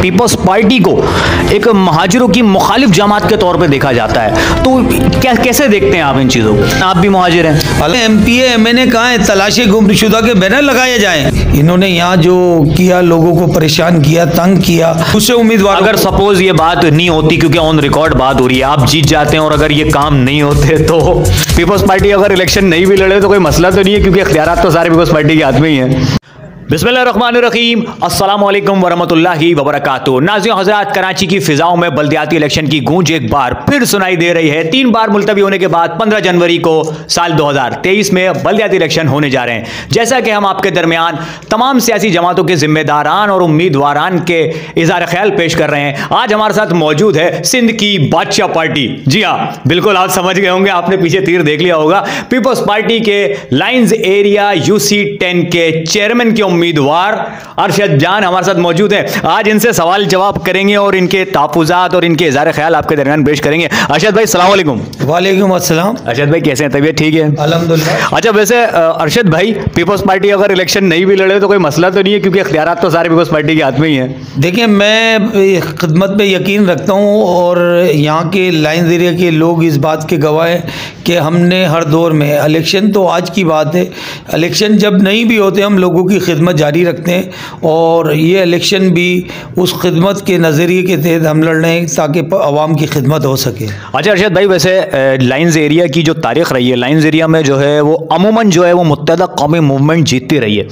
Peoples party को एक महाजिरों की मुखालिफ जमात के तौर पे देखा जाता है, तो कैसे देखते हैं आप इन चीज़ों को? आप भी मुहाजिर हैं। एमपीए एमएनए कहाँ है? तलाशी गुमशुदा के बैनर लगाए जाएं। इन्होंने यहाँ जो किया, लोगों को परेशान किया, तंग किया, उससे उम्मीदवार अगर सपोज ये बात नहीं होती, क्योंकि ऑन रिकॉर्ड बात हो रही है, आप जीत जाते हैं और अगर ये काम नहीं होते तो पीपल्स पार्टी अगर इलेक्शन नहीं भी लड़े तो कोई मसला तो नहीं है, क्योंकि इख्तियारात तो सारे पीपल्स पार्टी के हाथ में ही है। बिस्मिल्लाहिर्रहमानिर्रहीम, अस्सलाम वालेकुम वरहमतुल्लाहि वबरकातुहू। नाज़रीन हज़रात, कराची की फिजाओं में बल्दियाती इलेक्शन की गूंज एक बार फिर सुनाई दे रही है। 3 बार मुलतवी होने के बाद 15 जनवरी को साल 2023 में बल्दियाती इलेक्शन होने जा रहे हैं। जैसा कि हम आपके दरमियान तमाम सियासी जमातों के जिम्मेदारान और उम्मीदवारान के इज़हार ख्याल पेश कर रहे हैं। आज हमारे साथ मौजूद है सिंध की बादशाह पार्टी। जी हाँ, बिल्कुल आप समझ गए होंगे, आपने पीछे तीर देख लिया होगा। पीपल्स पार्टी के लाइन्स एरिया UC10 के चेयरमैन के उम्मीदवार अरशद जान हमारे साथ मौजूद हैं। आज इनसे सवाल जवाब करेंगे और इनके तहफ़्फ़ुज़ात और इनके इज़हार ख्याल आपके दरमियान पेश करेंगे। अरशद भाई अस्सलाम वालेकुम। वालेकुम अस्सलाम। अरशद भाई कैसे हैं? तबीयत ठीक है? अल्हम्दुलिल्लाह। अच्छा, वैसे अरशद भाई, पीपल्स पार्टी अगर इलेक्शन नहीं भी लड़े तो कोई मसला तो नहीं है, क्योंकि इख्तियारात तो सारे पीपल्स पार्टी के हाथ में ही है। देखिए, मैं खिदमत पे यकीन रखता हूँ और यहाँ के लाइन एरिया के लोग इस बात के गवाह हैं कि हमने हर दौर में, इलेक्शन तो आज की बात है, इलेक्शन जब नहीं भी होते हम लोगों की खिदमत जारी रखते हैं और ये इलेक्शन भी उस खिदमत के नज़रिए के तहत हम लड़ रहे हैं ताकि आवाम की खिदमत हो सके। अच्छा अरशद भाई, वैसे लाइन्स एरिया की जो तारीख रही है, लाइन्स एरिया में जो है वो अमूमन जो है वो मुत्तहदा कौमी मूवमेंट जीतती रही है,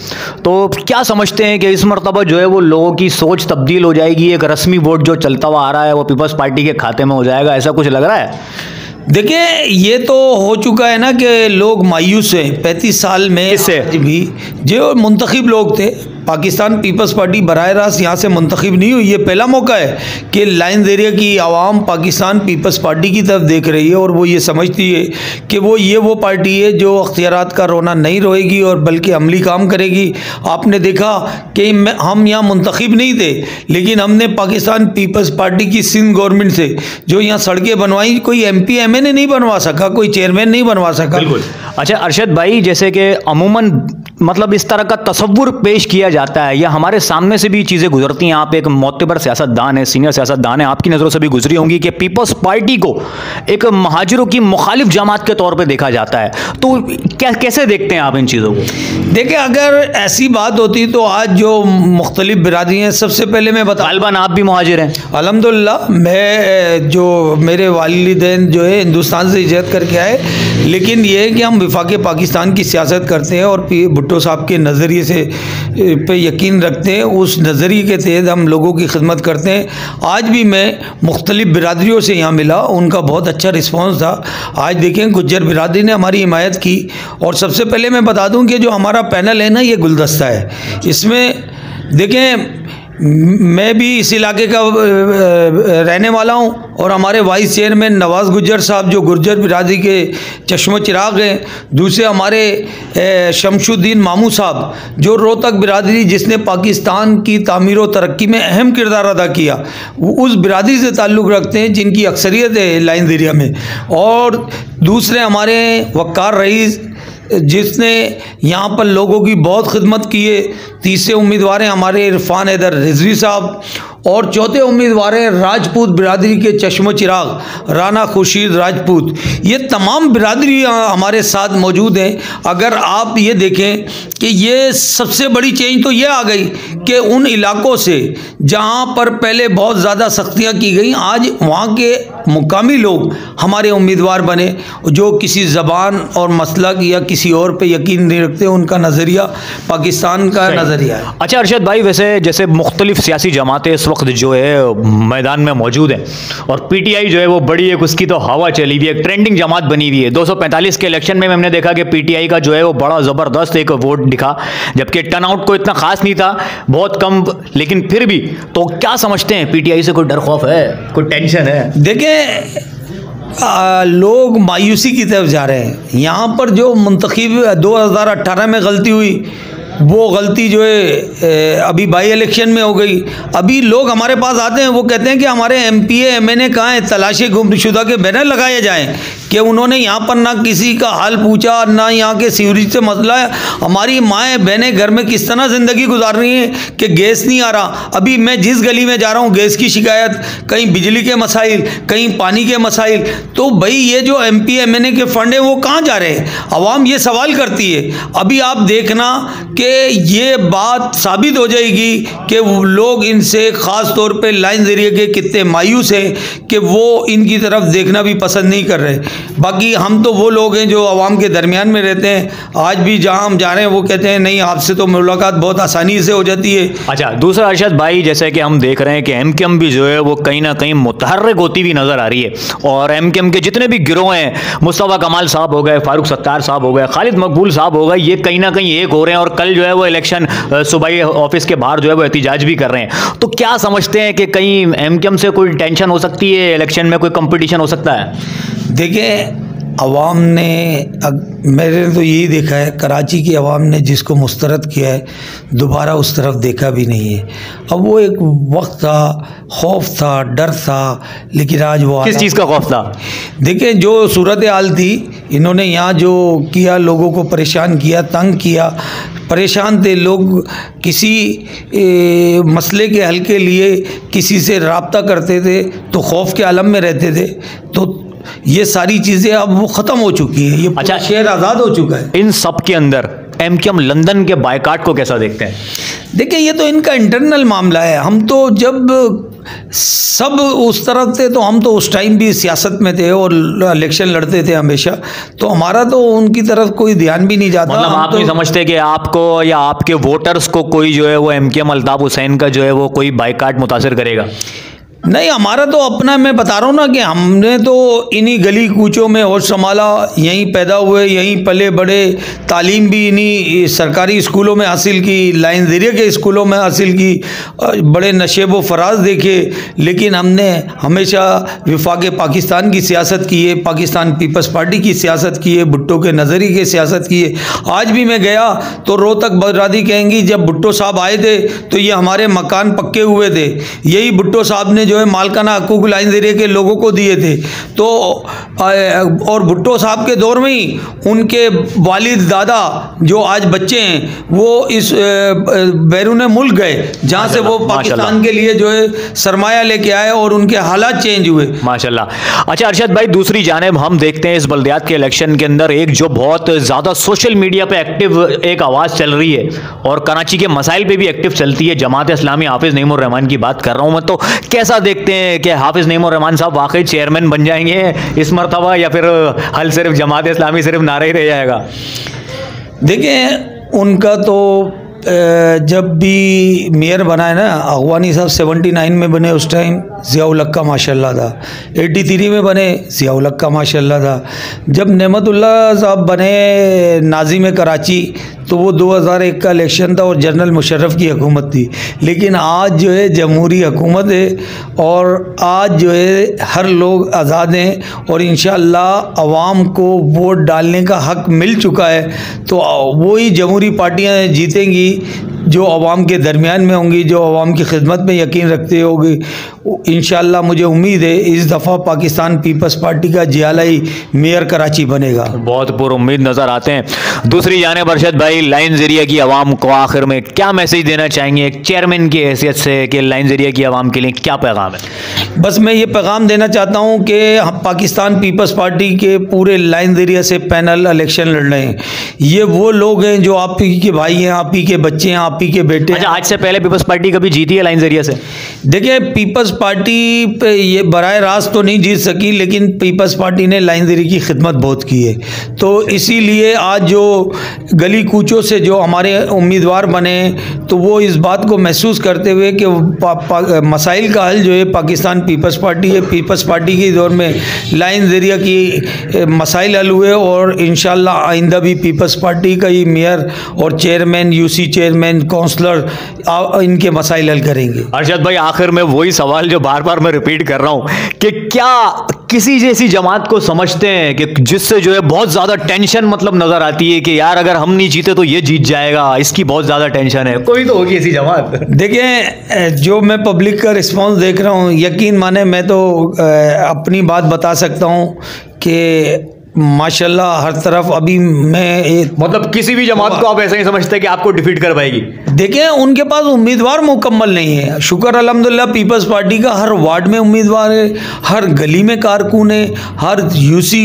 तो क्या समझते हैं कि इस मरतबा जो है वो लोगों की सोच तब्दील हो जाएगी, एक रस्मी वोट जो चलता हुआ आ रहा है वो पीपल्स पार्टी के खाते में हो जाएगा, ऐसा कुछ लग रहा है? देखिए, ये तो हो चुका है ना कि लोग मायूस हैं 35 साल में। इससे भी जो मुंतखब लोग थे, पाकिस्तान पीपल्स पार्टी बराह रास्त यहाँ से मुंतखब नहीं हुई। ये पहला मौका है कि लाइन्स एरिया की आवाम पाकिस्तान पीपल्स पार्टी की तरफ देख रही है और वो ये समझती है कि वो पार्टी है जो अख्तियारात का रोना नहीं रोएगी और बल्कि अमली काम करेगी। आपने देखा कि हम यहाँ मुंतखब नहीं थे, लेकिन हमने पाकिस्तान पीपल्स पार्टी की सिंध गवर्नमेंट से जो यहाँ सड़कें बनवाई, कोई MP MNA नहीं बनवा सका, कोई चेयरमैन नहीं बनवा सका। बिल्कुल। अच्छा अरशद भाई, जैसे कि अमूमन मतलब इस तरह का तसव्वुर पेश किया जाता है या हमारे सामने से भी चीज़ें गुजरती हैं, आप एक मोतबर सियासतदान है, सीनियर सियासतदान है, आपकी नज़रों से भी गुजरी होंगी कि पीपल्स पार्टी को एक महाजिरों की मुखालिफ जमात के तौर पे देखा जाता है, तो कैसे देखते हैं आप इन चीज़ों को? देखिए, अगर ऐसी बात होती तो आज जो मुख्तलिफ बिरादरी हैं, सबसे पहले मैं बता, गालिबन आप भी मुहाजिर हैं। अल्हम्दुलिल्लाह, मैं जो मेरे वालिदैन जो है हिंदुस्तान से हिजरत करके आए, लेकिन ये है कि हम विफाक़ पाकिस्तान की सियासत करते हैं और भुट्टो साहब के नज़रिए से पे यकीन रखते हैं, उस नज़रिए के तहत हम लोगों की खिदमत करते हैं। आज भी मैं मुख्तलिफ बिरादरियों से यहाँ मिला, उनका बहुत अच्छा रिस्पॉन्स था। आज देखें, गुज्जर बिरादरी ने हमारी हिमायत की और सबसे पहले मैं बता दूँ कि जो हमारा पैनल है ना, ये गुलदस्ता है। इसमें देखें, मैं भी इस इलाके का रहने वाला हूं और हमारे वाइस चेयरमैन नवाज़ गुज्जर साहब जो गुर्जर बिरादरी के चश्मो चिराग हैं, दूसरे हमारे शमशुद्दीन मामू साहब जो रोहतक बिरादरी जिसने पाकिस्तान की तामीर व तरक्की में अहम किरदार अदा किया, उस बिरादरी से ताल्लुक़ रखते हैं जिनकी अक्सरियत है लाइन्स एरिया में। और दूसरे हमारे वक़ार रईस जिसने यहाँ पर लोगों की बहुत खिदमत की है। तीसरे उम्मीदवार हैं हमारे इरफान हैदर रिजवी साहब और चौथे उम्मीदवार हैं राजपूत बिरादरी के चश्मो चिराग राना खुर्शीद राजपूत। ये तमाम बिरादरी हमारे साथ मौजूद हैं। अगर आप ये देखें कि ये सबसे बड़ी चेंज तो ये आ गई कि उन इलाकों से जहाँ पर पहले बहुत ज़्यादा सख्तियाँ की गई, आज वहाँ के मुकामी लोग हमारे उम्मीदवार बने जो किसी ज़बान और मसलक या किसी और पे यकीन नहीं रखते, उनका नज़रिया पाकिस्तान का नज़रिया है। अच्छा अरशद भाई, वैसे जैसे मुख्तलिफ सियासी जमातें इस वक्त जो है मैदान में मौजूद है और PTI जो है वो बड़ी एक उसकी तो हवा चली हुई है, एक ट्रेंडिंग जमात बनी हुई है। 245 के इलेक्शन में हमने देखा कि PTI का जो है वो बड़ा ज़बरदस्त एक वोट दिखा, जबकि टर्नआउट को इतना खास नहीं था, बहुत कम, लेकिन फिर भी। तो क्या समझते हैं, PTI से कोई डर खौफ है, कोई टेंशन है? देखिए, लोग मायूसी की तरफ जा रहे हैं। यहाँ पर जो मुंतखब 2018 में गलती हुई वो गलती जो है अभी बाई इलेक्शन में हो गई। अभी लोग हमारे पास आते हैं, वो कहते हैं कि हमारे MPA MNA कहाँ हैं, तलाशी गुमशुदा के बैनर लगाए जाएं, कि उन्होंने यहाँ पर ना किसी का हाल पूछा, ना यहाँ के सीवरेज से मसला है। हमारी माएँ बहनें घर में किस तरह ज़िंदगी गुजार रही हैं कि गैस नहीं आ रहा। अभी मैं जिस गली में जा रहा हूँ गैस की शिकायत, कहीं बिजली के मसाइल, कहीं पानी के मसाइल। तो भाई ये जो MPA MNA के फंड हैं वो कहाँ जा रहे हैं, आवाम ये सवाल करती है। अभी आप देखना कि ये बात साबित हो जाएगी कि वो लोग इनसे ख़ास तौर पे लाइन ज़रिए के कितने मायूस हैं कि वो इनकी तरफ देखना भी पसंद नहीं कर रहे। बाकी हम तो वो लोग हैं जो आवाम के दरमियान में रहते हैं। आज भी जहाँ हम जा रहे हैं वो कहते हैं नहीं, आपसे तो मुलाकात बहुत आसानी से हो जाती है। अच्छा, दूसरा अरशद भाई, जैसे कि हम देख रहे हैं कि MKM भी जो है वो कहीं ना कहीं मुतहर्रिक होती हुई नज़र आ रही है, और MKM के जितने भी गिरोह हैं, मुस्तफ़ा कमाल साहब हो गए, फारूक सत्तार साहब हो गए, खालिद मकबूल साहब हो गए, ये कहीं ना कहीं एक हो रहे हैं। और कल जो है वो इलेक्शन सूबाई ऑफिस के बाहर जो है वो एहतिजाज भी कर रहे हैं। तो क्या समझते हैं कि कहीं MKM से कोई टेंशन हो सकती है, इलेक्शन में कोई कंपटीशन हो सकता है? देखिए, अवाम ने मैंने तो यही देखा है, कराची की अवाम ने जिसको मुस्तरद किया है दोबारा उस तरफ देखा भी नहीं है। अब वो एक वक्त था, खौफ था, डर था, लेकिन आज वो किस चीज़ का खौफ था? देखिए, जो सूरत हाल थी, इन्होंने यहाँ जो किया, लोगों को परेशान किया, तंग किया, परेशान थे लोग। किसी मसले के हल के लिए किसी से रब्ता करते थे तो खौफ के आलम में रहते थे। तो ये सारी चीज़ें अब वो ख़त्म हो चुकी है। ये अच्छा, शहर आज़ाद हो चुका है। इन सब के अंदर MKM लंदन के बायकाट को कैसा देखते हैं? देखिए, ये तो इनका इंटरनल मामला है। हम तो जब सब उस तरफ थे तो हम तो उस टाइम भी सियासत में थे और इलेक्शन लड़ते थे हमेशा, तो हमारा तो उनकी तरफ कोई ध्यान भी नहीं जाता। मतलब आप नहीं समझते कि आपको या आपके वोटर्स को कोई जो है वो MKM अल्ताफ हुसैन का जो है वो कोई बायकाट मुतासिर करेगा? नहीं, हमारा तो अपना, मैं बता रहा हूँ ना कि हमने तो इन्हीं गली कूचों में होश संभाला, यहीं पैदा हुए, यहीं पले बड़े, तालीम भी इन्हीं सरकारी स्कूलों में हासिल की, लाइन ज़रिए के स्कूलों में हासिल की, बड़े नशेब व फराज देखे। लेकिन हमने हमेशा वफाक पाकिस्तान की सियासत की है, पाकिस्तान पीपल्स पार्टी की सियासत की है, भुट्टो के नज़रिए की सियासत की है। आज भी मैं गया तो रोहतक बरादरी कहेंगी जब भुट्टो साहब आए थे तो ये हमारे मकान पक्के हुए थे, यही भुट्टो साहब ने जो है मालकाना हकूक लाइन ज़रिए के लोगों को दिए थे। तो और भुट्टो साहब के दौर में ही उनके वालिद दादा जो आज बच्चे हैं वो इस बैरून मुल्क गए, जहाँ से वो पाकिस्तान के लिए जो है सरमाया लेके आए और उनके हालात चेंज हुए, माशाल्लाह। अच्छा अरशद भाई, दूसरी जानिब हम देखते हैं इस बल्दियात के इलेक्शन के अंदर एक जो बहुत ज़्यादा सोशल मीडिया पे एक्टिव एक आवाज़ चल रही है और कराची के मसाइल पे भी एक्टिव चलती है, जमात इस्लामी हाफिज़ नईम उर रहमान की बात कर रहा हूँ मैं। तो कैसा देखते हैं कि हाफिज़ नईम उर रहमान साहब वाकई चेयरमैन बन जाएंगे इस मरतबा, या फिर हल सिर्फ जमात इस्लामी सिर्फ नारा ही रह जाएगा? देखें, उनका तो जब भी मेयर बनाए ना, अगवानी साहब 79 में बने, उस टाइम ज़ियाउल हक का माशाल्लाह था। 83 में बने, ज़ियाउल हक का माशाल्लाह था। जब नेमतुल्लाह साहब बने नाज़िम कराची तो वो 2001 का इलेक्शन था और जनरल मुशर्रफ की हुकूमत थी। लेकिन आज जो है जमहूरी हुकूमत है और आज जो है हर लोग आज़ाद हैं और इंशाअल्लाह अवाम को वोट डालने का हक मिल चुका है। तो वही जमहूरी पार्टियां जीतेंगी जो अवाम के दरमियान में होंगी, जो अवाम की खिदमत में यकीन रखते होगी। इंशाअल्लाह मुझे उम्मीद है इस दफ़ा पाकिस्तान पीपल्स पार्टी का जियालाई मेयर कराची बनेगा। बहुत पुरुम्मीद नज़र आते हैं। दूसरी जानिब अरशद भाई, लाइन ज़रिए की आवाम को आखिर में क्या मैसेज देना चाहेंगे एक चेयरमैन की हैसियत से कि लाइन ज़रिए की आवाम के लिए क्या पैगाम है? बस मैं ये पैगाम देना चाहता हूँ कि पाकिस्तान पीपल्स पार्टी के पूरे लाइन ज़रिए से पैनल इलेक्शन लड़ रहे हैं। ये वो लोग हैं जो आप ही के भाई हैं, आप ही के बच्चे हैं, आप ही के बेटे। अच्छा, आज से पहले पीपल्स पार्टी कभी जीती है लाइन ज़रिए से? देखिए, पीपल्स पार्टी पे ये बराह रास्त तो नहीं जीत सकी, लेकिन पीपल्स पार्टी ने लाइन ज़रिए की खिदमत बहुत की है। तो इसीलिए आज जो गली कूचों से जो हमारे उम्मीदवार बने तो वो इस बात को महसूस करते हुए कि मसाइल का हल जो है पाकिस्तान पीपल्स पार्टी है, पीपल्स पार्टी के दौर में लाइन ज़रिए की मसाइल हल हुए और इंशाअल्लाह आइंदा भी पीपल्स पार्टी का ही मेयर और चेयरमैन, यूसी चेयरमैन, काउंसलर इनके मसाइल हल करेंगे। अरशद भाई, आखिर में वही सवाल जो बार बार मैं रिपीट कर रहा हूं कि क्या किसी जैसी जमात को समझते हैं कि जिससे जो है बहुत ज्यादा टेंशन मतलब नजर आती है कि यार अगर हम नहीं जीते तो ये जीत जाएगा, इसकी बहुत ज्यादा टेंशन है, कोई तो होगी ऐसी जमात। देखिए, जो मैं पब्लिक का रिस्पांस देख रहा हूँ, यकीन माने मैं तो अपनी बात बता सकता हूँ कि माशाल्लाह हर तरफ अभी मैं मतलब किसी भी जमात को आप ऐसा ही समझते हैं कि आपको डिफीट कर पाएगी? देखें, उनके पास उम्मीदवार मुकम्मल नहीं है। शुक्र अल्हम्दुलिल्लाह पीपल्स पार्टी का हर वार्ड में उम्मीदवार है, हर गली में कारकुन है, हर यूसी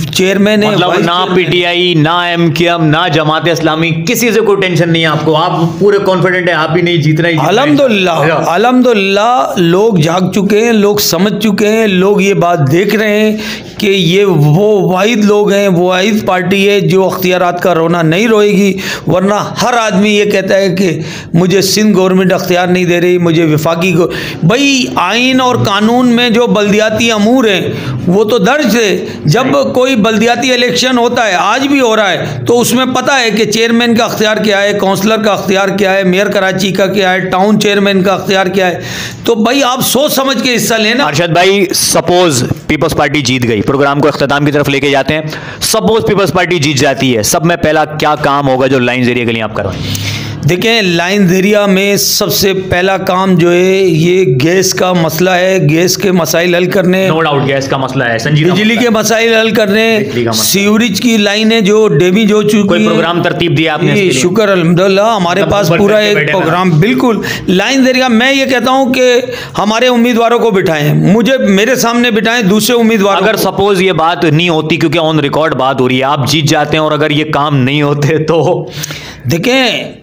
चेयरमैन है। मतलब ना पीटीआई, ना एमकेएम, ना जमात इस्लामी, किसी से कोई टेंशन नहीं है आपको? आप पूरे कॉन्फिडेंट है आप ही नहीं जीतना ही? अल्हम्दुलिल्लाह अल्हम्दुलिल्लाह लोग जाग चुके हैं, लोग समझ चुके हैं, लोग ये बात देख रहे हैं कि ये वो वाहिद लोग हैं, वो वाहिद पार्टी है जो अख्तियारात का रोना नहीं रोएगी। वरना हर आदमी ये कहता है कि मुझे सिंध गवर्नमेंट अख्तियार नहीं दे रही, मुझे विफाकी को। भाई आइन और कानून में जो बल्दियाती अमूर हैं वो तो दर्ज है। जब कोई बल्दियाती इलेक्शन होता है, आज भी हो रहा है, तो उसमें पता है कि चेयरमैन का अख्तियार क्या है, काउंसलर का अख्तियार क्या है, मेयर कराची का क्या है, टाउन चेयरमैन का अख्तियार क्या है। तो भाई आप सोच समझ के हिस्सा लेना। अरशद भाई, सपोज पीपल्स पार्टी जीत गई, प्रोग्राम को इख्तिताम की तरफ लेके जाते हैं, सपोज पीपल्स पार्टी जीत जाती है, सब में पहला क्या काम होगा जो लाइन जरिए के लिए आप करवाएं? देखें, लाइन एरिया में सबसे पहला काम जो है ये गैस का मसला है। गैस के मसाइल हल करने, नो डाउट गैस का मसला है, संजीदा बिजली के मसाइल हल करने, सीवरेज की लाइनें जो डैमेज हो चुकी कोई प्रोग्राम तरतीब दिया आपने? शुक्र अल्हम्दुलिल्लाह हमारे पास पूरा एक प्रोग्राम। बिल्कुल लाइन एरिया, मैं ये कहता हूँ कि हमारे उम्मीदवारों को बिठाएं, मुझे मेरे सामने बिठाएं, दूसरे उम्मीदवार। अगर सपोज ये बात नहीं होती, क्योंकि ऑन रिकॉर्ड बात हो रही है, आप जीत जाते हैं और अगर ये काम नहीं होते तो? देखें,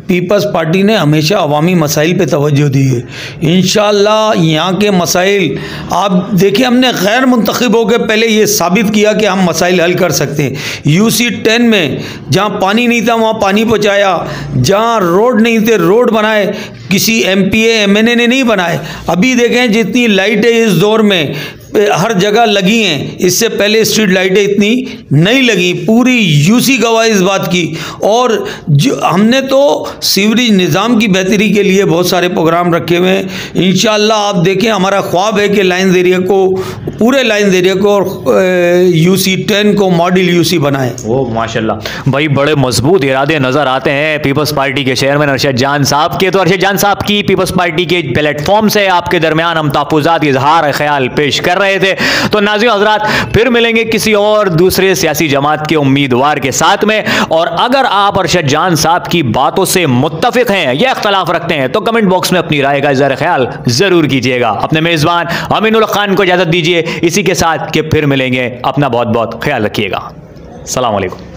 पीपल्स पार्टी ने हमेशा अवामी मसाइल पे तवज्जो दी है। इंशाअल्लाह यहाँ के मसाइल आप देखिए, हमने गैर मुंतखब होकर पहले ये साबित किया कि हम मसाइल हल कर सकते हैं। यूसी 10 में जहाँ पानी नहीं था वहाँ पानी पहुँचाया, जहाँ रोड नहीं थे रोड बनाए, किसी एमपीए एमएनए ने नहीं बनाए। अभी देखें जितनी लाइटें इस दौर में हर जगह लगी हैं, इससे पहले स्ट्रीट लाइटें इतनी नहीं लगी। पूरी यूसी गवाह इस बात की। और जो हमने तो सीवरेज निज़ाम की बेहतरी के लिए बहुत सारे प्रोग्राम रखे हुए हैं। इंशाअल्लाह आप देखें, हमारा ख्वाब है कि लाइन एरिया को, पूरे लाइन एरिया को और यूसी 10 को मॉडल यूसी बनाएं। वो माशाल्लाह भाई, बड़े मजबूत इरादे नज़र आते हैं पीपल्स पार्टी के चेयरमैन अरशद जान साहब के। तो अरशद जान साहब की पीपल्स पार्टी के प्लेटफॉर्म से आपके दरमियान हम तहफ़्फ़ुज़ात इजहार ख्याल पेश कर रहे थे। तो नाज़रीन हज़रात, फिर मिलेंगे किसी और दूसरे सियासी जमात के उम्मीदवार के साथ में। और अगर आप अरशद जान साहब की बातों से मुत्तफिक हैं या इख्तलाफ रखते हैं तो कमेंट बॉक्स में अपनी राय का इज़हार ख्याल जरूर कीजिएगा। अपने मेज़बान अमीनुल खान को इजाज़त दीजिए इसी के साथ कि फिर मिलेंगे। अपना बहुत बहुत ख्याल रखिएगा। अस्सलाम वालेकुम।